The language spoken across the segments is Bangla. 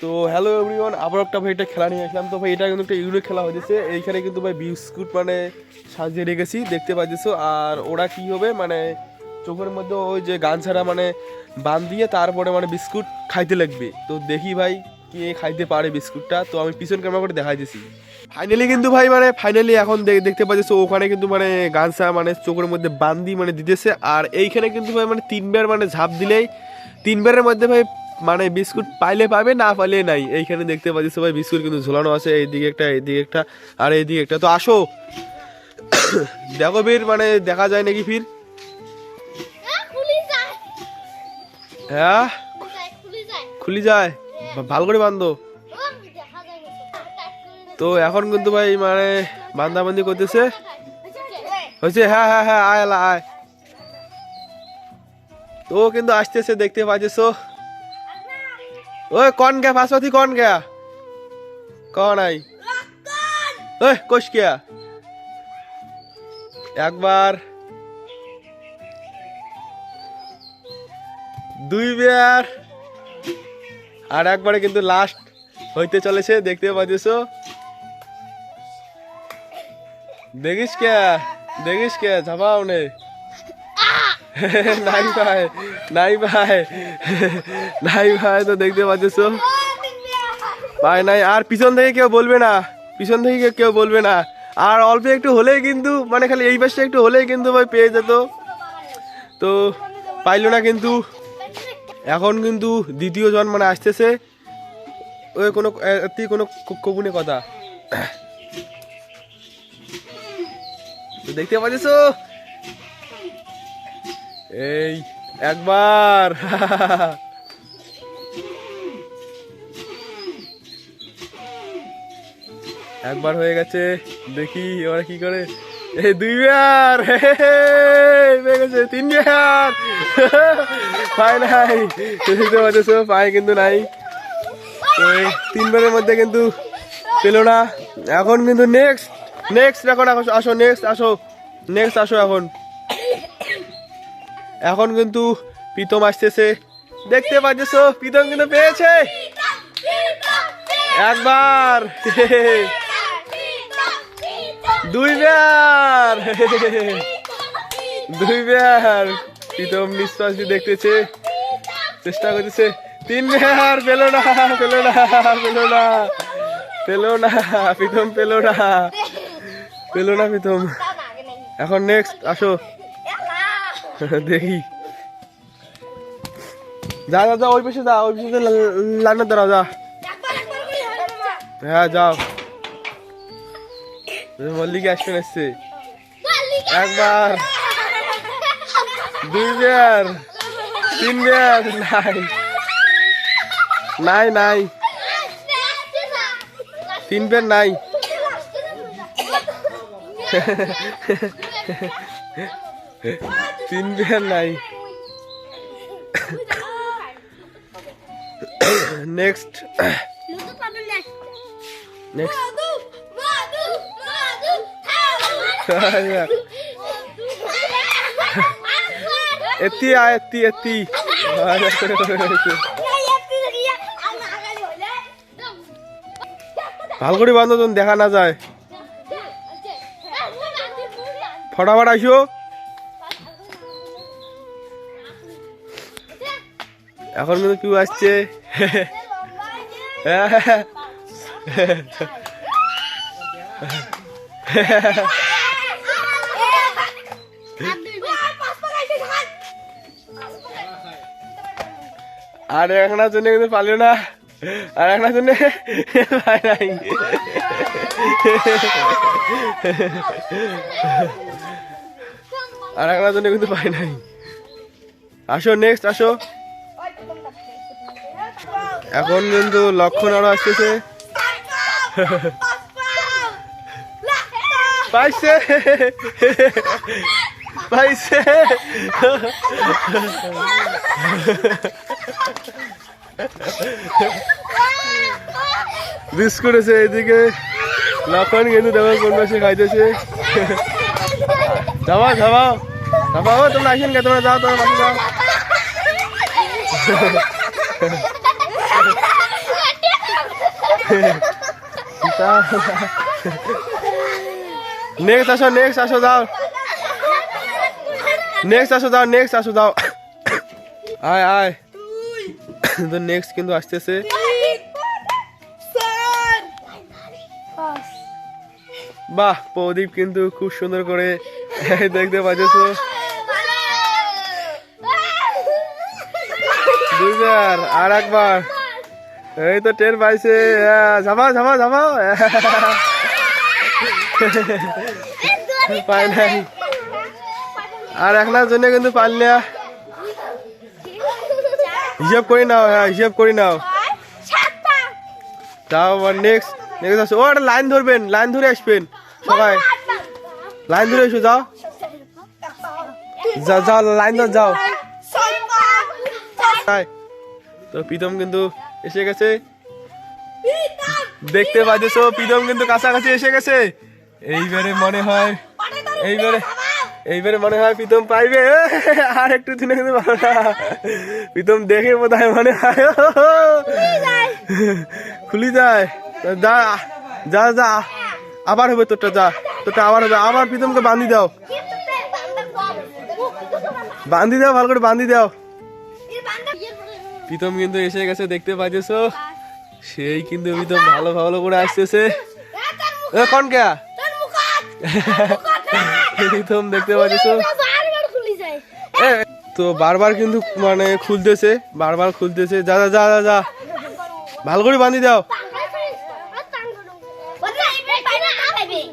তো হ্যালো এভরিওয়ান, আবার একটা ভাই এটা খেলা নিয়ে আসলাম। তো ভাই এটা কিন্তু একটা ইউনিক খেলা হয়েছে। এইখানে কিন্তু ভাই বিস্কুট মানে সাজিয়ে রেখেছি, দেখতে পাচ্ছিস। আর ওরা কি হবে মানে চোখের মধ্যে ওই যে গান ছাড়া মানে বান দিয়ে তারপরে মানে বিস্কুট খাইতে লাগবে। তো দেখি ভাই কে খাইতে পারে বিস্কুটটা। তো আমি পিছন ক্যামেরা করে দেখাই দিছি। ফাইনালি কিন্তু ভাই মানে ফাইনালি এখন দেখতে পাচ্ছিস ওখানে কিন্তু মানে গান ছাড়া মানে চোখের মধ্যে বান দিয়ে মানে দিতেছে। আর এইখানে কিন্তু ভাই মানে তিনবার মানে ঝাঁপ দিলেই তিনবারের মধ্যে ভাই মানে বিস্কুট পাইলে পাবে, না পাইলে নাই। এইখানে দেখতে পাচ্ছি সবাই বিস্কুট কিন্তু ঝোলানো আছে, এইদিকে একটা এইদিকে একটা আর এইদিকে একটা। তো আসো দেখো বীর মানে দেখা যায় নাকি ফির। হ্যাঁ খুলি যায়, ভালো করে বান্ধো। তো এখন কিন্তু ভাই মানে বান্ধাবান্ধি করতেছে হয়েছে। হ্যাঁ হ্যাঁ হ্যাঁ আয় আলা আয়। তো কিন্তু আসতেছে দেখতে পাচ্ছিস। ওই कौन गया फासवाती कौन गया कौन आई ओए कुछ क्या একবার দুইবার আর একবারে কিন্তু লাস্ট হইতে চলেছে দেখতে পাচ্ছিস। দেখিস কে ঝাপাও নে নাই ভাই নাই ভাই নাই ভাই। তো দেখতে পাচ্ছিস ভাই নাই। আর পিছন থেকে কেউ বলবে না, পিছন থেকে কেউ বলবে না। আর অল্প একটু হলেই কিন্তু মানে খালি এই পাশটা একটু হলেই কিন্তু ভাই পেয়ে যেত। তো পাইলো না কিন্তু। এখন কিন্তু দ্বিতীয় জন মানে আসতেছে। ওই কোনো কবুনে কথা তো দেখতে পাচ্ছিস। এই একবার একবার হয়ে গেছে, দেখি ওরা কি করে। এই দুইবার হয়ে গেছে, তিনবার পায় নাই। দেখতে পাচ্ছ পায় কিন্তু নাই। তো তিনবারের মধ্যে কিন্তু পেলো না। এখন কিন্তু নেক্সট এখন আসো নেক্সট আসো এখন কিন্তু প্রীতম আসতেছে দেখতে পাচ্ছ। প্রীতম কিন্তু পেয়েছে একবার দুইবার প্রীতম নিঃশ্বাস দিয়ে দেখতেছে, চেষ্টা করতেছে। তিনবার পেলো না প্রীতম পেলো না প্রীতম। এখন নেক্সট আসো দেখি। যা ওই পাশে লাইনের দাঁড়াও যা। হ্যাঁ যাও, মল্লিক আসবেন এসছে। একবার দুইবার তিনবার নাই তিনবার নাই। তিনবার নাই। নেক্সট এতি ভাল করে বান্ধব দেখা না যায়। ফটাফট আসো। এখন কিন্তু কেউ আসছে। আর একটার জন্য কিন্তু পারলো না, আর একটার জন্য পায় নাই। আর একটার জন্য কিন্তু পায় নাই। আসো নেক্সট আসো। এখন কিন্তু লক্ষণ আরো আসতেছে। পাইছে বিস্কুট আছে এইদিকে। লক্ষণ কিন্তু দেখো কোন পাশে খাইতেছে। ধাবাও তোমরা আসেন কে, তোমরা যাও তোমার পাশে যাও। নেক্সট আসো নেক্সট আসো যাও নেক্সট আসো যাও নেক্সট আসো যাও আয় আয় তো নেক্সট কিন্তু আসতেছে বাহ প্রদীপ কিন্তু খুব সুন্দর করে দেখতে পাচ্ছ দুইবার আর একবার এই তো টের পাইছে ঝাপাও ঝাপাও ঝাপাও পাই নাই আর একলার জন্য কিন্তু পারলে হিসাব করে নাও হ্যাঁ হিসাব করে নাও তাও আবার নেক্সট নেক্সট আসো ও একটা লাইন ধরবেন লাইন ধরে আসবেন সবাই লাইন ধরে এসো যাও যাও যাও লাইন ধর যাও তো প্রীতম কিন্তু এসে গেছে দেখতে পাচ্ছ প্রীতম কিন্তু কাছাকাছি এসে গেছে এইবারে মনে হয় এইবারে মনে হয় প্রীতম পাইবে আর একটু দিনে কিন্তু ভালো না প্রীতম দেখে বোধ হয় মনে হয় খুলি যায় যা যা যা আবার হবে তোরটা যা তোরটা আবার হবে আবার প্রীতমকে বান্ধি দাও ভালো করে বান্ধি দাও প্রীতম কিন্তু এসে গেছে দেখতে পাচ্ছ সেই কিন্তু প্রীতম ভালো ভালো করে আসতেছে কোন কে প্রীতম দেখতে পাচ্ছ তো বারবার কিন্তু মানে খুলতেছে যা যা যা যা ভালো করে বান্ধি দাও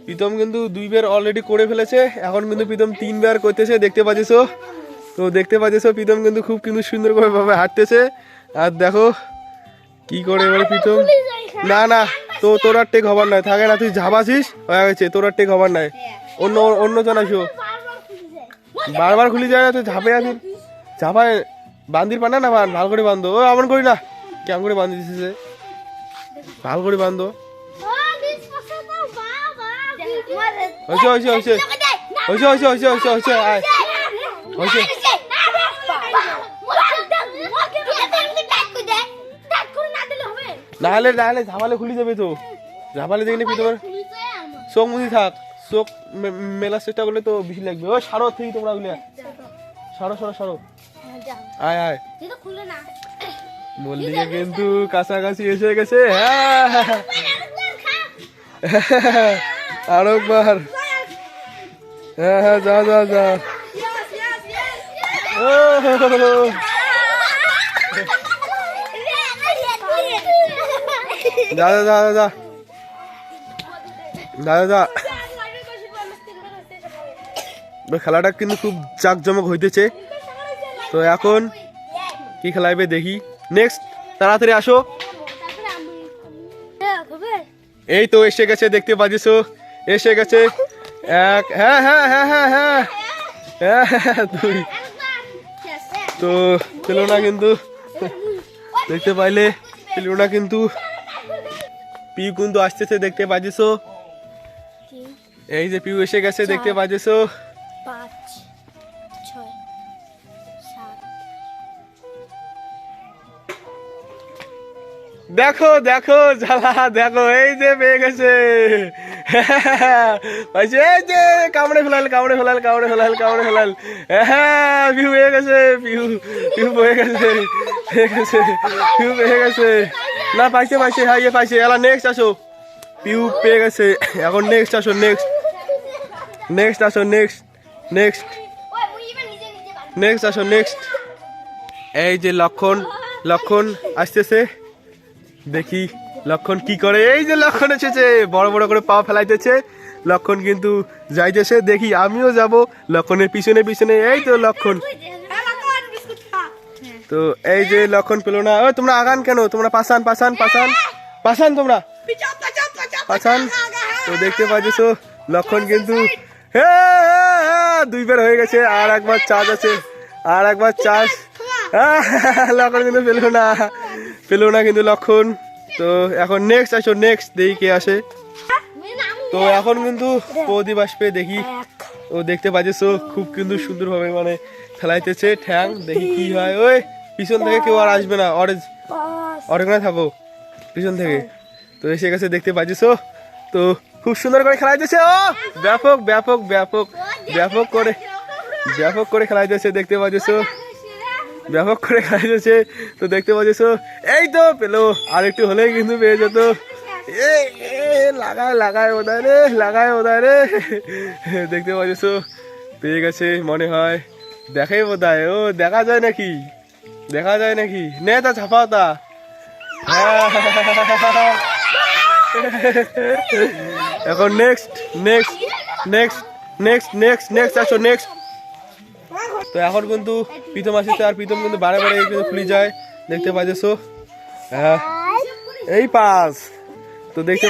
প্রীতম কিন্তু 2 বার অলরেডি করে ফেলেছে এখন কিন্তু প্রীতম 3 বার করতেছে দেখতে পাচ্ছ তো দেখতে পাচ্ছ প্রীতম কিন্তু খুব কিন্তু সুন্দর করে ভাবে হাঁটতেছে আর দেখো কি করে এবারে প্রীতম না না তো তোর আর টেক হবার নাই থাকে না তুই ঝাপাছিস হয়ে গেছে তোর আর টেক হবার নাই অন্য জন আসো বারবার খুলি যায় না তুই ঝাপে আসিস ঝাপায় বান্দির পানা না বান ভালো করে বান্ধো ও এমন করি না কেমন করে বান্ধি দিছিস ভালো করে বান্ধো হয়েছে হয়েছে হয়েছে হয়েছে হয়েছে হয়েছে হয়েছে হয়েছে আয় হয়েছে নাহলে নাহলে ঝাপালে খুলি যাবে তো ঝাপালে দেখলে তোমার চোখ মুদি থাক চোখ মেলার চেষ্টা করলে তো বেশি লাগবে ও সারো থেকে তোমরা গুলো সারো সারো সারো আয় আয় মল্লিকা কিন্তু কাছাকাছি এসে গেছে হ্যাঁ আরো একবার হ্যাঁ হ্যাঁ যা যা যা দাদা দাদা দাদা দাদা দাদা খেলাটা কিন্তু খুব জাঁকজমক হইতেছে তো এখন কি খেলাইবে দেখি নেক্সট তাড়াতাড়ি আসো এই তো এসে গেছে দেখতে পাচ্ছ এসে গেছে এক হ্যাঁ হ্যাঁ হ্যাঁ হ্যাঁ হ্যাঁ হ্যাঁ দুই তো পেল না কিন্তু দেখতে পাইলে পেল না কিন্তু পিউ কিন্তু আসতেছে দেখতে পাচ্ছ এই যে পিউ এসে গেছে দেখতে পাচ্ছ দেখো দেখো জ্বালা দেখো এই যে পেয়ে গেছে এই যে কামড়ে ফেলাল হ্যাঁ পিউ পেয়ে গেছে পিউ পেয়ে গেছে পিউ পেয়ে গেছে না পাইছে হ্যাঁ ইয়ে পাইছে এলা নেক্সট আসো পিউ পেয়ে গেছে এখন নেক্সট আসো নেক্সট আসো নেক্সট আসো নেক্সট এই যে লক্ষণ আসতেছে দেখি লক্ষণ কি করে এই যে লক্ষণ এসেছে বড় বড় করে পা ফেলাইতেছে লক্ষণ কিন্তু যাইতেছে দেখি আমিও যাব লক্ষণের পিছনে পিছনে এই তো লক্ষণ তো এই যে লক্ষণ পেলো না ও তোমরা আগান কেন তোমরা পাশান তোমরা পাশান তো দেখতে পাচ্ছ লক্ষণ কিন্তু দুই বার হয়ে গেছে আর একবার চার্জ আছে লক্ষণ কিন্তু পেলো না কিন্তু লক্ষণ তো এখন নেক্সট আসো নেক্সট দেখি কে আসে তো এখন কিন্তু প্রদীপ আসবে দেখি ও দেখতে পাচ্ছ খুব কিন্তু সুন্দর ভাবে মানে খেলাইতেছে ঠ্যাং দেখি কি হয় ওই পিছন থেকে কেউ আর আসবে না অরেঞ্জ থাকো পিছন থেকে তো এসে গেছে দেখতে পাচ্ছো। তো খুব সুন্দর করে খেলা যাচ্ছে। ও ব্যাপক ব্যাপক ব্যাপক ব্যাপক করে খেলা যাচ্ছে দেখতে পাচ্ছো, ব্যাপক করে খেলা যাচ্ছে। তো দেখতে পাচ্ছো এই তো পেলো, আর একটু হলেই কিন্তু পেয়ে যেত। লাগায় ওদায় রে দেখতে পাচ্ছো পেয়ে গেছে মনে হয়। দেখাই বোধহয়, ও দেখা যায় নাকি নে তা ছাপাও তা। এখন নেক্সট আসো নেক্সট। তো এখন কিন্তু প্রীতম আসছে, আর প্রীতম কিন্তু বারে কিন্তু খুলে যায় দেখতে পাচ্ছো। এই পাস। তো দেখতে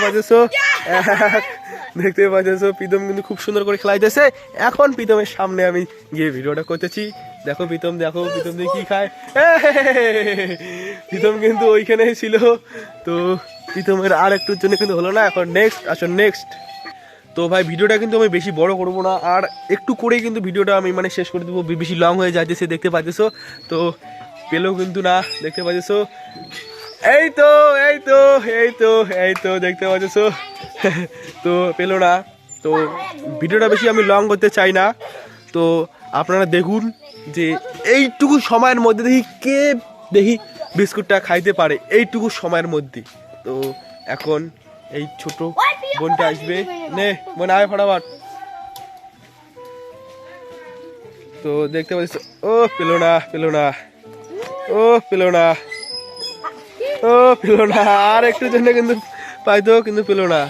পাচ্ছো প্রীতম কিন্তু খুব সুন্দর করে খেলাইতেছে। এখন প্রীতমের সামনে আমি গিয়ে ভিডিওটা করতেছি। দেখো প্রীতম দিয়ে কি খায়। প্রীতম কিন্তু ওইখানেই ছিল। তো প্রীতমের আর একটুর জন্য কিন্তু হলো না। এখন নেক্সট। তো ভাই ভিডিওটা কিন্তু আমি বেশি বড় করবো না, আর একটু করেই কিন্তু ভিডিওটা আমি মানে শেষ করে দেবো, বেশি লং হয়ে যাইতেছে দেখতে পাচ্ছো। তো পেলেও কিন্তু না দেখতে পাচ্ছো। এই তো দেখতে পাচ্ছো। তো পেলো না। তো ভিডিওটা বেশি আমি লং করতে চাই না। তো আপনারা দেখুন যে এইটুকু সময়ের মধ্যে দেখি বিস্কুটটা খাইতে পারে এইটুকু সময়ের মধ্যে। তো এখন এই ছোট বোনটা আসবে, নে বোন আয় ফটাফট। তো দেখতে পাচ্ছ, ও পেলো না, আর একটু জন্য কিন্তু পাইতো কিন্তু পেলো না।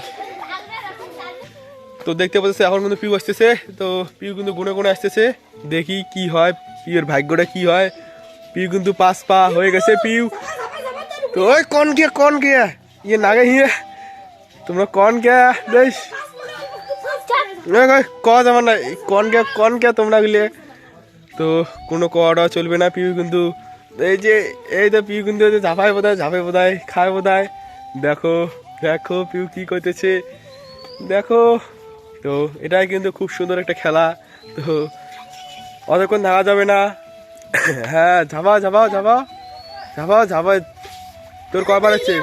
তো দেখতে পাচ্ছি এখন কিন্তু পিউ আসতেছে। তো পিউ কিন্তু গুনে আসতেছে, দেখি কি হয়, পিউর ভাগ্যটা কি হয়। পিউ কিন্তু 5 পা হয়ে গেছে পিউ। তো ওই কন কে ইয়ে নাগে হিয়ে তোমরা কন কে বেশ কজ আমার না কন কে তোমরা গেলে। তো কোনো কওয়া চলবে না। পিউ কিন্তু এই তো পিউ কিন্তু ঝাঁপায় বোধহয় খায় বোধহয়। দেখো পিউ কি করতেছে দেখো। তো এটাই কিন্তু খুব সুন্দর একটা খেলা। তো অতক্ষণ থাকা যাবে না। হ্যাঁ ঝাপাও তোর কয়বার আছে?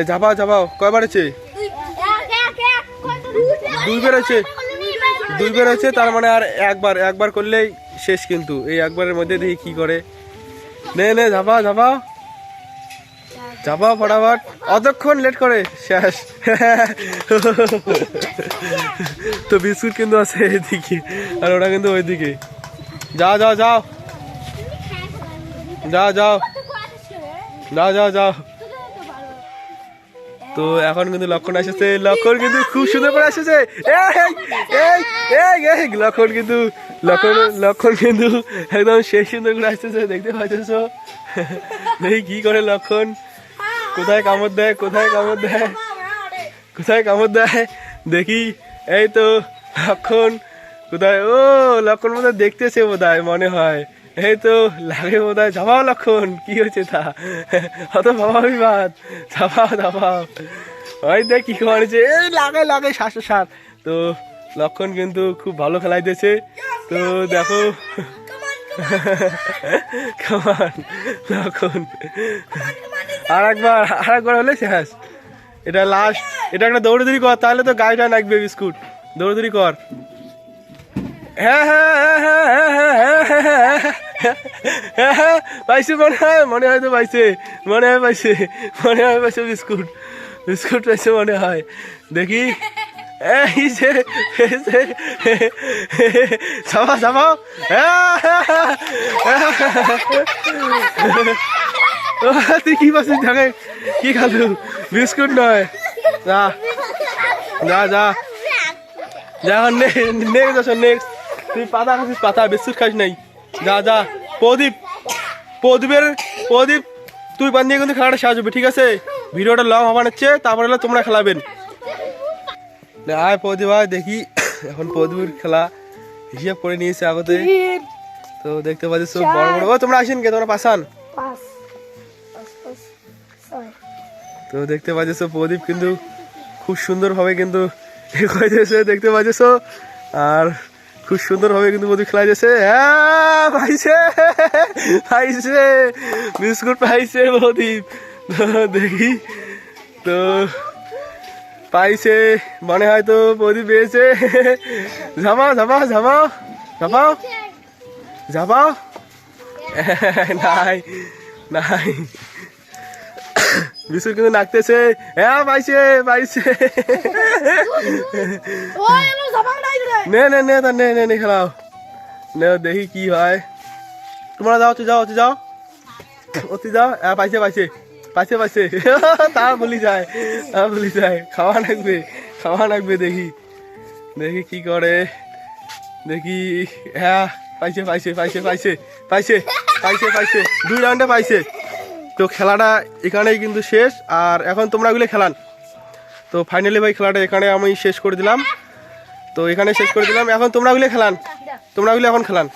ঝাপাও কয়বার আছে? 2 বার আছে। তার মানে আর একবার করলেই শেষ। কিন্তু এই একবারের মধ্যে দেখি কি করে। নে ঝাপাও ফটাফট, অতক্ষণ লেট করে শেষ। তো বিস্কুট কিন্তু আছে এদিকে, আর ওরা কিন্তু ওইদিকে। যাও তো এখন কিন্তু লক্ষণ এসেছে। লক্ষণ কিন্তু খুব সুন্দর করে এসেছে। লক্ষণ কিন্তু একদম সেই সুন্দর করে আসতেছে দেখতে পাচ্ছ। দেখি কি করে লক্ষণ, কোথায় কামড় দেয় দেখি। এই তো লক্ষণ কোথায়, ও লক্ষণ বোধহয় দেখতেছে বোধহয় মনে হয়। এই তো লাগে বোধহয়। ঝাপাও লক্ষণ, কি হয়েছে তা অত বাবা বিবাদ। ঝাপাও ওই দেখ কি করেছে। এই লাগে 707। তো লক্ষণ কিন্তু খুব ভালো খেলাইতেছে। তো দেখো লক্ষণ আর একবার হলে শেষ। এটা লাস্ট। এটা একটা দৌড়াদৌড়ি কর, তাহলে তো গাড়িটা লাগবে বিস্কুট। দৌড়াদৌড়ি কর। হ্যাঁ পাইছে মনে হয় তো পাইছে বিস্কুট পাইছে মনে হয়। দেখি ছাপাও তুই কি পাচ্ছিস? ঢাকে কি খালু? বিস্কুট নয়। যা নেক্সট। তুই পাতা খাচ্ছিস, বিস্কুট খাস নাই। যা প্রদীপ তুই বান দিয়ে কিন্তু খেলাটা শেষ হবে, ঠিক আছে? ভিডিওটা লং হচ্ছে, তারপরে হলে তোমরা খেলাবেন। আয় প্রদীপ আয় দেখি। এখন প্রদীপের খেলা হিসাব করে নিয়েছে আগতে। তো দেখতে পাচ্ছ বড় তোমরা আসেন কে, তোমরা পাসান। তো দেখতে পাচ্ছ প্রদীপ কিন্তু খুব সুন্দরভাবে কিন্তু দেখতে পাচ্ছ, আর খুব সুন্দরভাবে কিন্তু প্রদীপ খেলা যাচ্ছে। হ্যাঁ পাইছে বিস্কুট পাইছে প্রদীপ। দেখি তো পাইছে মনে হয়, তো প্রদীপ পেয়েছে। ঝামাও ঝামাও ঝামাও ঝামাও ঝামাও। নাই নাই, বিশু কিন্তু নাচতেছে। হ্যাঁ পাইছে পাইছে। নে নে নে তা নে নে নে খেলাও, নে দেখি কি হয়। তোমরা যাও, তুই যাও, তুই যাও, তুই যাও। হ্যাঁ পাইছে পাইছে পাইছে পাইছে। তা বলি যায়, তা বলি যায়। খাওয়া লাগবে, খাওয়া লাগবে। দেখি দেখি কি করে, দেখি। হ্যাঁ পাইছে পাইছে পাইছে পাইছে পাইছে পাইছে পাইছে, 2 রাউন্ডে পাইছে। তো খেলাটা এখানেই কিন্তু শেষ। আর এখন তোমরা গুলো খেলান। তো ফাইনালি ভাই খেলাটা এখানে আমি শেষ করে দিলাম। তো এখানে শেষ করে দিলাম। এখন তোমরা গুলো খেলান, তোমরা গুলো এখন খেলান।